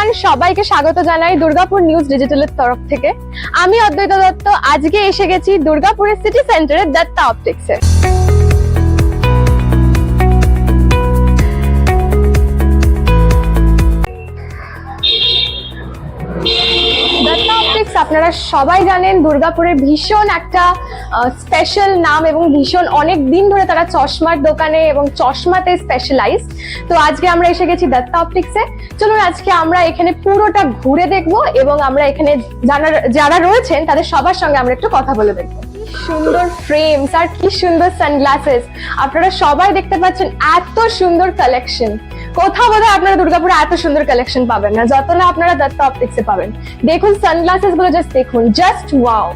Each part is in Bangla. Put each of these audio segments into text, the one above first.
এভরিওয়ান, সবাইকে স্বাগত জানাই দুর্গাপুর নিউজ ডিজিটালের তরফ থেকে। আমি অদ্বৈত দত্ত। আজকে এসে গেছি দুর্গাপুরের সিটি সেন্টারের দত্তা অপটিক্সে। দত্তা অপটিক্স আপনারা সবাই জানেন দুর্গাপুরের ভীষণ একটা স্পেশাল নাম এবং ভীষণ অনেক দিন ধরে তারা চশমার দোকানে এবং চশমাতে স্পেশালাইজ। তো আজকে আমরা এসে গেছি দত্তা অপটিক্সে। চলুন আজকে আমরা এখানে পুরোটা ঘুরে দেখবো এবং আমরা এখানে যারা রয়েছেন তাদের সবার সঙ্গে আমরা একটু কথা বলে দেখবো। সুন্দর ফ্রেমস আর কি সুন্দর সানগ্লাসেস, আপনারা সবাই দেখতে পাচ্ছেন এত সুন্দর কালেকশন। কোথাও বোধহয় আপনারা দুর্গাপুরে এত সুন্দর কালেকশন পাবেন না যত না আপনারা দত্তা অপটিক্সে পাবেন। দেখুন সানগ্লাসেস গুলো, জাস্ট দেখুন, জাস্ট ওয়াও।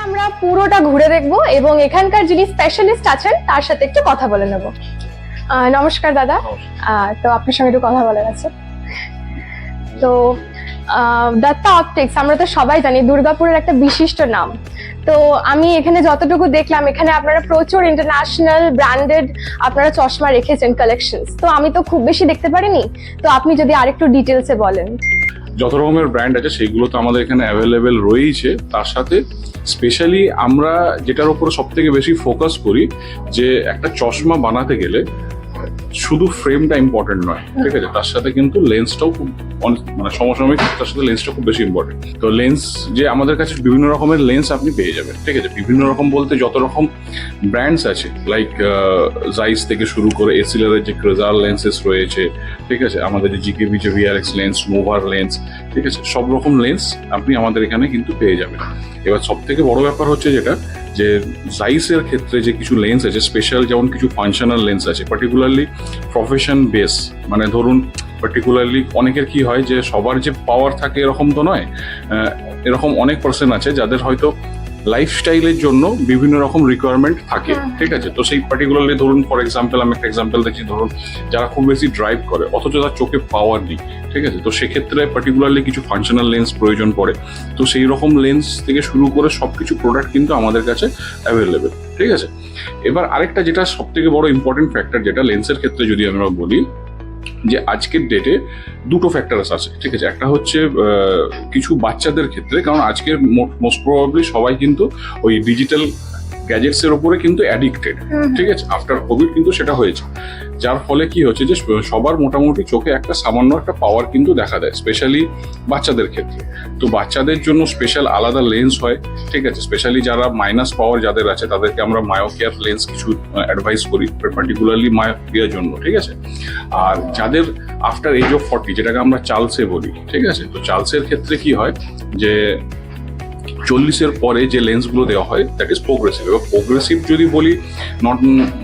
আমরা পুরোটা ঘুরে দেখবো এবং এখানকার যিনি স্পেশালিস্ট আছেন তার সাথে একটু কথা বলে নেব। নমস্কার দাদা, তো আপনার সঙ্গে একটু কথা বলার আছে। তো দত্তা অপটিক্স আমরা তো সবাই জানি দুর্গাপুরের একটা বিশিষ্ট নাম। তো আমি এখানে যতটুকু দেখলাম এখানে আপনারা প্রচুর ইন্টারন্যাশনাল ব্র্যান্ডেড আপনারা চশমা রেখেছেন কালেকশনস। তো আমি তো খুব বেশি দেখতে পারিনি, তো আপনি যদি আরেকটু ডিটেলসে বলেন। যত রকমের ব্র্যান্ড আছে সেইগুলো তো আমাদের এখানে অ্যাভেলেবেল রয়েছে। তার সাথে স্পেশালি আমরা যেটার উপর সব থেকে বেশি ফোকাস করি যে একটা চশমা বানাতে গেলে শুধু ফ্রেমটা ইম্পর্টেন্ট নয়, ঠিক আছে, তার সাথে কিন্তু লেন্সটাও খুব মানে সমসাময়িক, তার সাথে লেন্সটা খুব বেশি ইম্পর্টেন্ট। তো লেন্স যে আমাদের কাছে বিভিন্ন রকমের লেন্স আপনি পেয়ে যাবেন, ঠিক আছে। বিভিন্ন রকম বলতে যত রকম ব্র্যান্ডস আছে লাইক জাইস থেকে শুরু করে এসিলারের যে ক্রেজার লেন্সেস রয়েছে, ঠিক আছে, আমাদের যে জিকেবি যে ভিআরএক্স লেন্স, নোভার লেন্স, ঠিক আছে, সব রকম লেন্স আপনি আমাদের এখানে কিন্তু পেয়ে যাবেন। এবার সব থেকে বড় ব্যাপার হচ্ছে যেটা যে জাইসের ক্ষেত্রে যে কিছু লেন্স আছে স্পেশাল, যেমন কিছু ফাংশনাল লেন্স আছে পার্টিকুলারলি প্রফেশন বেস, মানে ধরুন পার্টিকুলারলি অনেকের কি হয় যে সবার যে পাওয়ার থাকে এরকম তো নয়, এরকম অনেক পার্সন আছে যাদের হয়তো লাইফস্টাইলের জন্য বিভিন্ন রকম রিকোয়ারমেন্ট থাকে, ঠিক আছে। তো সেই পার্টিকুলারলি ধরুন ফর এক্সাম্পল আমি একটা এক্সাম্পল দেখছি, ধরুন যারা খুব বেশি ড্রাইভ করে অথচ তার চোখে পাওয়ার নেই, ঠিক আছে, তো সেক্ষেত্রে পার্টিকুলারলি কিছু ফাংশনাল লেন্স প্রয়োজন পড়ে। তো সেই রকম লেন্স থেকে শুরু করে সব কিছু প্রোডাক্ট কিন্তু আমাদের কাছে অ্যাভেলেবেল, ঠিক আছে। এবার আরেকটা যেটা সব থেকে বড় ইম্পর্টেন্ট ফ্যাক্টর যেটা লেন্সের ক্ষেত্রে যদি আমরা বলি, যে আজকের ডেটে দুটো ফ্যাক্টরস আছে, ঠিক আছে। একটা হচ্ছে কিছু বাচ্চাদের ক্ষেত্রে, কারণ আজকে মোস্ট প্রবাবলি সবাই কিন্তু ওই ডিজিটাল গ্যাজেটস এর উপরে কিন্তু অ্যাডিক্টেড, ঠিক আছে। আফটার কোভিড কিন্তু সেটা হয়েছে, যার ফলে কি হচ্ছে যে সবার মোটামুটি চোখে একটা সামান্য একটা পাওয়ার কিন্তু দেখা দেয়, স্পেশালি বাচ্চাদের ক্ষেত্রে। তো বাচ্চাদের জন্য স্পেশাল আলাদা লেন্স হয়, ঠিক আছে। স্পেশালি যারা মাইনাস পাওয়ার যাদের আছে তাদেরকে আমরা মায়োপিয়ার লেন্স কিছু অ্যাডভাইস করি, পার্টিকুলারলি মায়োপিয়ার জন্য, ঠিক আছে। আর যাদের আফটার এজ অফ 40, যেটাকে আমরা চার্লসে বলি, ঠিক আছে, তো চার্লসের ক্ষেত্রে কি হয় যে 40-এর পরে যে লেন্সগুলো দেওয়া হয় দ্যাট ইজ প্রোগ্রেসিভ। এবার প্রোগ্রেসিভ যদি বলি,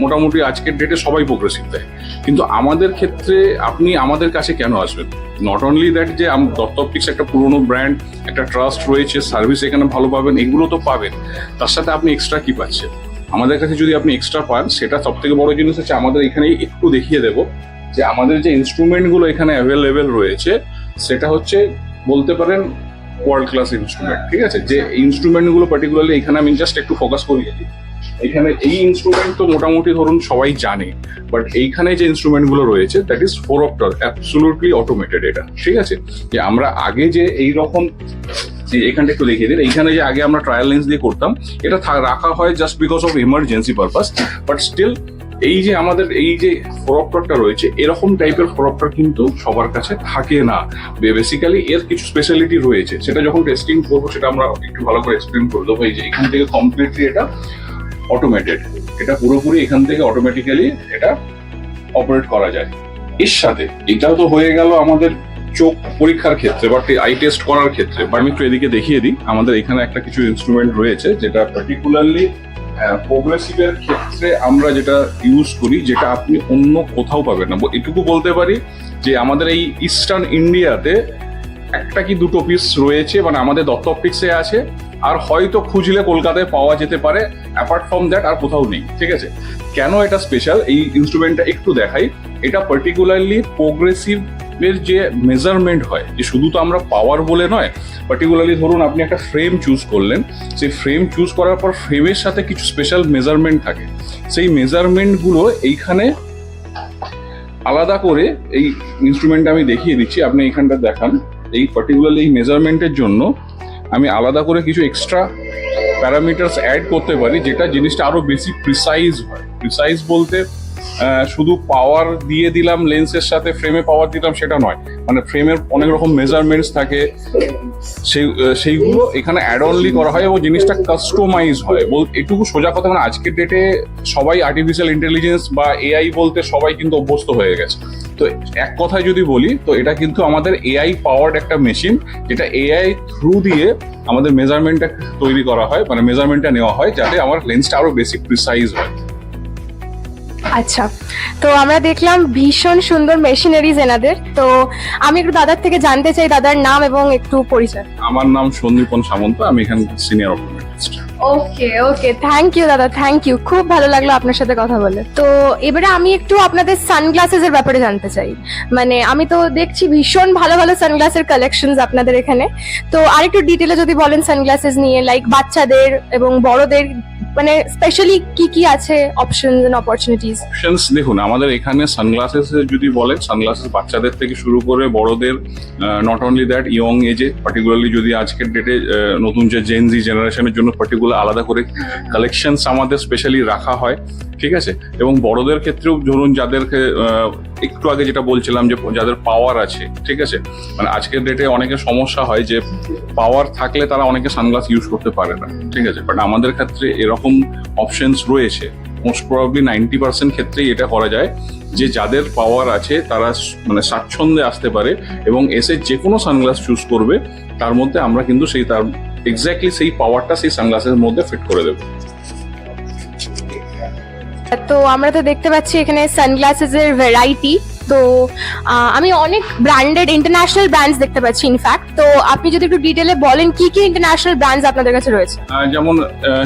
মোটামুটি আজকের ডেটে সবাই প্রোগ্রেসিভ দেয়, কিন্তু আমাদের ক্ষেত্রে আপনি আমাদের কাছে কেন আসবেন? নট অনলি দ্যাট যে দত্ত অপটিক্স একটা পুরোনো ব্র্যান্ড, একটা ট্রাস্ট রয়েছে, সার্ভিস এখানে ভালো পাবেন, এগুলো তো পাবেন, তার সাথে আপনি এক্সট্রা কি পাচ্ছেন আমাদের কাছে যদি আপনি এক্সট্রা পান, সেটা সব থেকে বড় জিনিস হচ্ছে আমাদের এখানে একটু দেখিয়ে দেবো যে আমাদের যে ইনস্ট্রুমেন্টগুলো এখানে অ্যাভেলেবেল রয়েছে সেটা হচ্ছে বলতে পারেন ওয়ার্ল্ড ক্লাস ইনস্ট্রুমেন্ট, ঠিক আছে। যে ইনস্ট্রুমেন্টগুলো পার্টিকুলারলি এখানে আমি জাস্ট একটু ফোকাস করিয়ে দিই। এখানে এই ইনস্ট্রুমেন্ট তো মোটামুটি ধরুন সবাই জানে, বাট এইখানে যে ইনস্ট্রুমেন্টগুলো রয়েছে দ্যাট ইজ ফোরপ্টার, অ্যাবসলিউটলি অটোমেটেড এটা, ঠিক আছে। যে আমরা আগে যে এইরকম এখানটা একটু দেখিয়ে দিন, এইখানে যে আগে আমরা ট্রায়াল লেন্স দিয়ে করতাম, এটা রাখা হয় just because of emergency purpose, but still এই যে আমাদের এই যে ফোরপ্টারটা রয়েছে এরকম টাইপের ফোরপ্টার কিন্তু সবার কাছে থাকে না। বেসিক্যালি এর কিছু স্পেশালিটি রয়েছে, সেটা যখন টেস্টিং করবো সেটা আমরা একটু ভালো করে এক্সপ্লেন করে দেবো। এই যে এখান থেকে কমপ্লিটলি এটা অটোমেটেড, এটা পুরোপুরি এখান থেকে অটোমেটিক্যালি এটা অপারেট করা যায়। এর সাথে এটাও তো হয়ে গেল আমাদের চোখ পরীক্ষার ক্ষেত্রে বা আই টেস্ট করার ক্ষেত্রে। বা আমি একটু এদিকে দেখিয়ে দিই, আমাদের এখানে একটা কিছু ইনস্ট্রুমেন্ট রয়েছে যেটা পার্টিকুলারলি প্রোগ্রেসিভের ক্ষেত্রে আমরা যেটা ইউজ করি, যেটা আপনি অন্য কোথাও পাবেন না। এটুকু বলতে পারি যে আমাদের এই ইস্টার্ন ইন্ডিয়াতে একটা কি দুটো পিস রয়েছে, মানে আমাদের দত্ত অপটিক্সে আছে, আর হয়তো খুঁজলে কলকাতায় পাওয়া যেতে পারে, অ্যাপার্ট ফ্রম দ্যাট আর কোথাও নেই, ঠিক আছে। কেন এটা স্পেশাল, এই ইনস্ট্রুমেন্টটা একটু দেখাই। এটা পার্টিকুলারলি প্রোগ্রেসিভ এর যে মেজারমেন্ট হয়, যে শুধু তো আমরা পাওয়ার বলে নয়, পার্টিকুলারলি ধরুন আপনি একটা ফ্রেম চুজ করলেন, সেই ফ্রেম চুজ করার পর ফ্রেমের সাথে কিছু স্পেশাল মেজারমেন্ট থাকে, সেই মেজারমেন্টগুলো এইখানে আলাদা করে এই ইনস্ট্রুমেন্ট আমি দেখিয়ে দিচ্ছি, আপনি এখানটা দেখান। এই পার্টিকুলারলি এই মেজারমেন্টের জন্য আমি আলাদা করে কিছু এক্সট্রা প্যারামিটার্স অ্যাড করতে পারি, যেটা জিনিসটা আরো বেশি প্রিসাইজ হয়। প্রিসাইজ বলতে শুধু পাওয়ার দিয়ে দিলাম লেন্সের সাথে, ফ্রেমে পাওয়ার দিলাম সেটা নয়, মানে ফ্রেমের অনেক রকম মেজারমেন্টস থাকে, সেইগুলো এখানে অ্যাড অনলি করা হয় এবং জিনিসটা কাস্টমাইজ হয়। এটুকু সোজা কথা, মানে আজকের ডেটে সবাই আর্টিফিশিয়াল ইন্টেলিজেন্স বা এআই বলতে সবাই কিন্তু অভ্যস্ত হয়ে গেছে। তো এক কথায় যদি বলি, তো এটা কিন্তু আমাদের এআই পাওয়ার্ড একটা মেশিন, যেটা এআই থ্রু দিয়ে আমাদের মেজারমেন্টটা তৈরি করা হয়, মানে মেজারমেন্টটা নেওয়া হয় যাতে আমার লেন্সটা আরো বেশি প্রিসাইজ হয়। আচ্ছা, তো আমরা দেখলাম ভীষণ সুন্দর মেশিনারিজ এনাদের। তো আমি একটু দাদার থেকে জানতে চাই দাদার নাম এবং একটু পরিচয়। আমার নাম সন্দীপন সামন্ত, আমি এখানে senior optometrist. Okay okay, thank you দাদা, থ্যাংক ইউ, খুব ভালো লাগলো আপনার সাথে কথা বলে। তো এবারে আমি একটু আপনাদের সানগ্লাসেস এর ব্যাপারে জানতে চাই। মানে আমি তো দেখছি ভীষণ ভালো ভালো সানগ্লাসের কালেকশনস আপনাদের এখানে। তো আরেকটু ডিটেলে যদি বলেন সানগ্লাসেস নিয়ে, লাইক বাচ্চাদের এবং বড়দের, মানে স্পেশালি কি কি আছে অপশনস এন্ড অপরচুনিটিস। অপশনস দেখুন, আমাদের এখানে সানগ্লাসেস যদি বলেন, সানগ্লাসেস বাচ্চাদের থেকে শুরু করে বড়দের, নট অনলি দ্যাট, ইয়ং এজে পার্টিকুলারলি যদি আজকের ডেটে নতুন যে জেনজি জেনারেশনের জন্য পার্টিকুলার আলাদা করে কালেকশনস আমাদের স্পেশালি রাখা হয়, ঠিক আছে। এবং বড়দের ক্ষেত্রেও ধরুন যাদেরকে একটু আগে যেটা বলছিলাম যে যাদের পাওয়ার আছে, ঠিক আছে, মানে আজকের ডেটে অনেকের সমস্যা হয় যে পাওয়ার থাকলে তারা অনেকে সানগ্লাস ইউজ করতে পারে না, ঠিক আছে। বাট আমাদের ক্ষেত্রে এরকম অপশনস রয়েছে। মোস্ট প্রবাবলি 90% ক্ষেত্রেই এটা করা যায় যে যাদের পাওয়ার আছে তারা মানে স্বাচ্ছন্দ্যে আসতে পারে এবং এসে যে কোনো সানগ্লাস চুজ করবে, তার মধ্যে আমরা কিন্তু সেই তার এক্স্যাক্টলি সেই পাওয়ারটা সেই সানগ্লাসের মধ্যে ফিট করে দেবো। তো আমরা তো দেখতে পাচ্ছি এখানে সানগ্লাসেস এর ভ্যারাইটি। তো আমি অনেক ব্র্যান্ডেড ইন্টারন্যাশনাল ব্র্যান্ডস দেখতে পাচ্ছি ইনফ্যাক্ট। তো আপনি যদি একটু ডিটেলে বলেন কি কি ইন্টারন্যাশনাল ব্র্যান্ডস আপনাদের কাছে রয়েছে। যেমন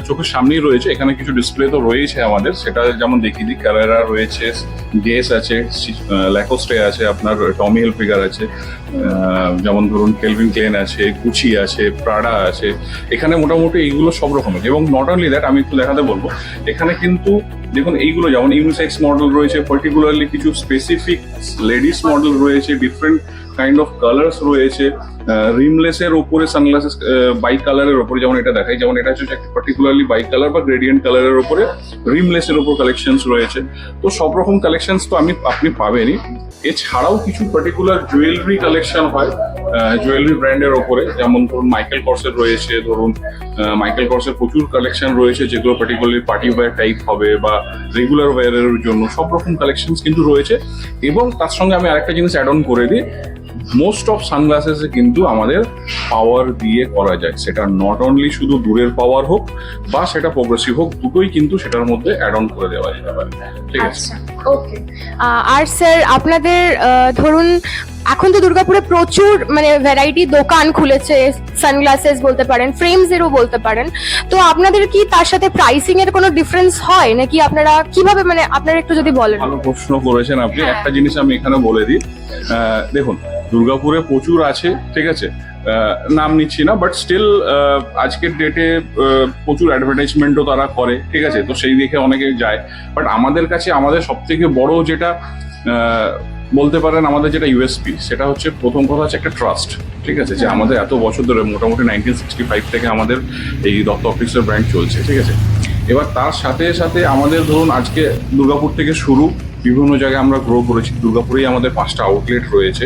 চোখের সামনেই রয়েছে, এখানে কিছু ডিসপ্লে তো রয়েছে আমাদের, সেটা যেমন দেখিয়ে দিই। ক্যারেরা রয়েছে, গেস আছে, ল্যাকোস্টে আছে, আপনার টমি হিলফিগার আছে, যেমন ধরুন কেলভিন ক্লেন আছে, গুচি আছে, প্রাডা আছে। এখানে মোটামুটি এইগুলো সব রকমের। এবং নট অনলি দ্যাট, আমি একটু দেখাতে বলবো, এখানে কিন্তু দেখুন এইগুলো যেমন ইউনিসেক্স মডেল রয়েছে, পার্টিকুলারলি কিছু স্পেসিফিক লেডিস মডেল রয়েছে, ডিফারেন্ট কাইন্ড অফ কালার্স রয়েছে। রিমলেসের ওপরে সানগ্লাসেস বাইক কালারের ওপরে, যেমন এটা দেখাই, যেমন এটা হচ্ছে পার্টিকুলারলি বাইক কালার বা গ্রেডিয়েন্ট কালারের ওপরে রিমলেসের ওপর কালেকশনস রয়েছে। তো সব রকম কালেকশনস তো আপনি পাবেনই। এছাড়াও কিছু পার্টিকুলার জুয়েলারি কালেকশন হয় জুয়েলারি ব্র্যান্ডের ওপরে, যেমন ধরুন মাইকেল কর্সের রয়েছে। ধরুন মাইকেল কর্সের প্রচুর কালেকশন রয়েছে, যেগুলো পার্টিকুলারলি পার্টি ওয়্যার টাইপ হবে বা রেগুলার ওয়্যারের জন্য সব রকম কালেকশনস কিন্তু রয়েছে। এবং তার সঙ্গে আমি আরেকটা জিনিস অ্যাড অন করে দিই, মোস্ট অফ সানগ্লাসেস কিন্তু আমাদের পাওয়ার দিয়ে করা যায়। সেটা নট অনলি শুধু দূরের পাওয়ার হোক বা সেটা প্রোগ্রেসিভ হোক, দুটোই কিন্তু সেটার মধ্যে অ্যাড অন করে দেওয়া যেতে পারে, ঠিক আছে। ওকে। আর স্যার আপনাদের ধরুন এখন তো দুর্গাপুরে প্রচুর মানে ভ্যারাইটি দোকান খুলেছে, সানগ্লাসেস বলতে পারেন, ফ্রেমস এরও বলতে পারেন। তো আপনাদের কি তার সাথে প্রাইসিং এর কোনো ডিফারেন্স হয় নাকি আপনারা কিভাবে, মানে আপনারা একটু যদি বলেন। ভালো প্রশ্ন করেছেন আপনি। একটা জিনিস আমি এখানে বলে দিই, দেখুন দুর্গাপুরে প্রচুর আছে, ঠিক আছে, নাম নিচ্ছি না, বাট স্টিল আজকের ডেটে প্রচুর অ্যাডভার্টাইজমেন্টও তারা করে, ঠিক আছে। তো সেই দেখে অনেকে যায়। বাট আমাদের কাছে আমাদের সব থেকে বড় যেটা বলতে পারেন আমাদের যেটা ইউএসপি, সেটা হচ্ছে প্রথম কথা হচ্ছে একটা ট্রাস্ট, ঠিক আছে। যে আমাদের এত বছর ধরে মোটামুটি 1965 থেকে আমাদের এই দত্ত অপটিক্সের ব্র্যান্ড চলছে, ঠিক আছে। এবার তার সাথে সাথে আমাদের ধরুন আজকে দুর্গাপুর থেকে শুরু, বিভিন্ন জায়গায় আমরা গ্রো করেছি। দুর্গাপুরেই আমাদের 5টা আউটলেট রয়েছে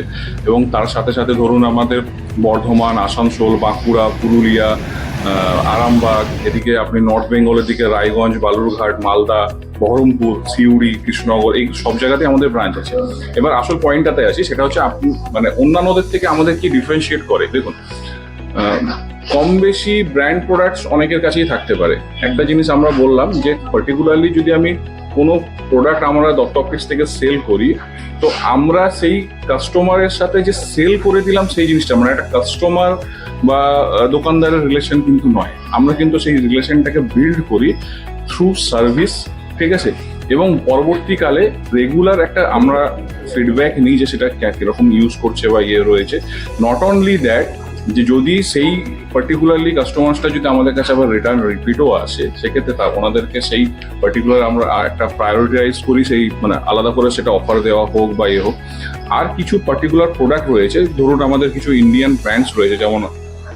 এবং তার সাথে সাথে ধরুন আমাদের বর্ধমান, আসানসোল, বাঁকুড়া, পুরুলিয়া, আরামবাগ, এদিকে আপনি নর্থ বেঙ্গলের দিকে রায়গঞ্জ, বালুরঘাট, মালদা, বহরমপুর, সিউড়ি, কৃষ্ণনগর, এই সব জায়গাতে আমাদের ব্রাঞ্চ আছে। এবার আসল পয়েন্টটাতে আসি, সেটা হচ্ছে আপনি মানে অন্যান্যদের থেকে আমাদের কি ডিফারেন্সিয়েট করে। দেখুন কম বেশি ব্র্যান্ড প্রোডাক্টস অনেকের কাছেই থাকতে পারে। একটা জিনিস আমরা বললাম যে পার্টিকুলারলি যদি আমি কোনো প্রোডাক্ট আমরা দত্ত অপটিক্স থেকে সেল করি, তো আমরা সেই কাস্টমারের সাথে যে সেল করে দিলাম সেই জিনিসটা, মানে একটা কাস্টমার বা দোকানদারের রিলেশন কিন্তু নয়। আমরা কিন্তু সেই রিলেশনটাকে বিল্ড করি থ্রু সার্ভিস, ঠিক আছে। এবং পরবর্তীকালে রেগুলার একটা আমরা ফিডব্যাক নিই যে সেটা কিরকম ইউজ করছে বা ইয়ে রয়েছে। নট অনলি দ্যাট, যে যদি সেই পার্টিকুলারলি কাস্টমার্সটা যদি আমাদের কাছে আবার রিটার্ন রিপিটও আসে, সেক্ষেত্রে ওনাদেরকে সেই পার্টিকুলার আমরা একটা প্রায়োরিটাইজ করি, সেই মানে আলাদা করে সেটা অফার দেওয়া হোক বা এ হোক। আর কিছু পার্টিকুলার প্রোডাক্ট রয়েছে, ধরুন আমাদের কিছু ইন্ডিয়ান ব্র্যান্ডস রয়েছে, যেমন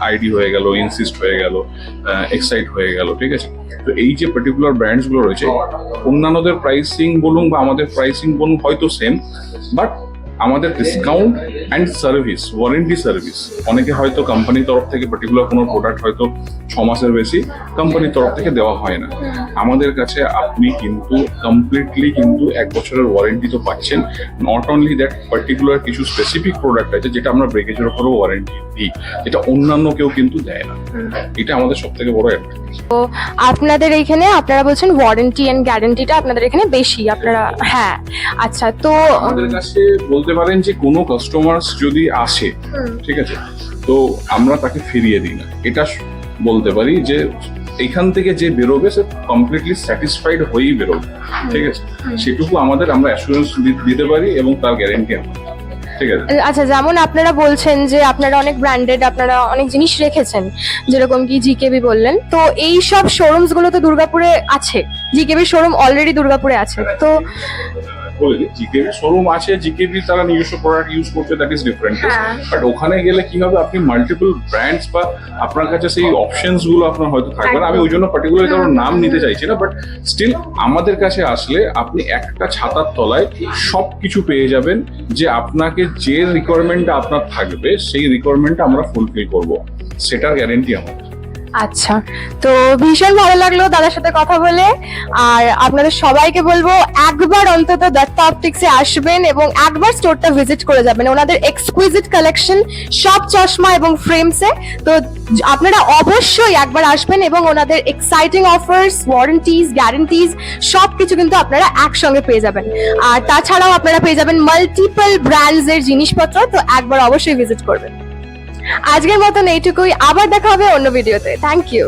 আইডি হয়ে গেল, ইনসিস্ট হয়ে গেল, এক্সাইট হয়ে গেল, ঠিক আছে। তো এই যে পার্টিকুলার ব্র্যান্ডসগুলো রয়েছে, অন্যান্যদের প্রাইসিং বলুন বা আমাদের প্রাইসিং বলুন হয়তো সেম, বাট আমাদের discount and service, warranty service, অনেকে হয়তো কোম্পানির তরফ থেকে পার্টিকুলার কোনো প্রোডাক্ট হয়তো 6 মাসের বেশি কোম্পানির তরফ থেকে দেওয়া হয় না। আমাদের কাছে আপনি কিন্তু কমপ্লিটলি কিন্তু 1 বছরের ওয়ারেন্টি তো পাচ্ছেন। নট অনলি দ্যাট, পার্টিকুলার কিছু স্পেসিফিক প্রোডাক্ট আছে যেটা আমরা ব্রেকেজের উপরও ওয়ারেন্টি দিই, যেটা অন্যান্য কেউ কিন্তু দেয় না। এটা আমাদের সব থেকে বড় অ্যাডভান্টেজ। তো আপনাদের এইখানে আপনারা বলছেন ওয়ারেন্টি এন্ড গ্যারান্টিটা আপনাদের এখানে বেশি, আপনারা হ্যাঁ আচ্ছা। তো আমাদের কাছে বলতে পারেন যে কোনো কাস্টমার্স যদি আসে, ঠিক আছে, তো আমরা তাকে ফিরিয়ে দিই না, এটা বলতে পারি যে এইখান থেকে যে বেরোবে সে কমপ্লিটলি স্যাটিসফাইড হয়েই বেরোবে, ঠিক আছে। সেটুকু আমরা অ্যাসুরেন্স দিতে পারি এবং তার গ্যারেন্টি আমাদের, ঠিক আছে। আচ্ছা, যেমন আপনারা বলছেন যে আপনারা অনেক ব্র্যান্ডেড, আপনারা অনেক জিনিস রেখেছেন, যেরকম কি জিকেবি বললেন, তো এই সব শোরুমস গুলো তো দুর্গাপুরে আছে, জিকেবি শোরুম অলরেডি দুর্গাপুরে আছে। তো বলে দিই, জিকেবি শোরুম আছে, জিকেবি তারা নিজস্ব প্রোডাক্ট ইউজ করছে, দ্যাট ইজ ডিফারেন্ট। বাট ওখানে গেলে কি হবে, আপনি মাল্টিপল ব্র্যান্ডস বা আপনার কাছে সেই অপশনস গুলো আপনার হয়তো থাকবে না। আমি ওই জন্য পার্টিকুলার কারোর নাম নিতে চাইছি না, বাট স্টিল আমাদের কাছে আসলে আপনি একটা ছাতার তলায় সব কিছু পেয়ে যাবেন, যে আপনাকে যে রিকোয়ারমেন্টটা আপনার থাকবে সেই রিকোয়ারমেন্টটা আমরা ফুলফিল করব, সেটার গ্যারেন্টি আমাদের। আচ্ছা, তো ভীষণ ভালো লাগলো দাদার সাথে কথা বলে। আর আপনাদের সবাইকে বলবো একবার অন্তত দত্তা অপটিক্সে আসবেন এবং একবার স্টোরটা ভিজিট করে যাবেন। ওনাদের এক্সকুইজিট কালেকশন, সব চশমা এবং ফ্রেমসে, তো আপনারা অবশ্যই একবার আসবেন এবং ওনাদের এক্সাইটিং অফার্স, ওয়ারেন্টিজ, গ্যারান্টিজ সবকিছু কিন্তু আপনারা একসঙ্গে পেয়ে যাবেন। আর তাছাড়াও আপনারা পেয়ে যাবেন মাল্টিপল ব্র্যান্ডস এর জিনিসপত্র, তো একবার অবশ্যই ভিজিট করবেন। আজকের মতন এইটুকুই, আবার দেখা হবে অন্য ভিডিওতে। Thank you.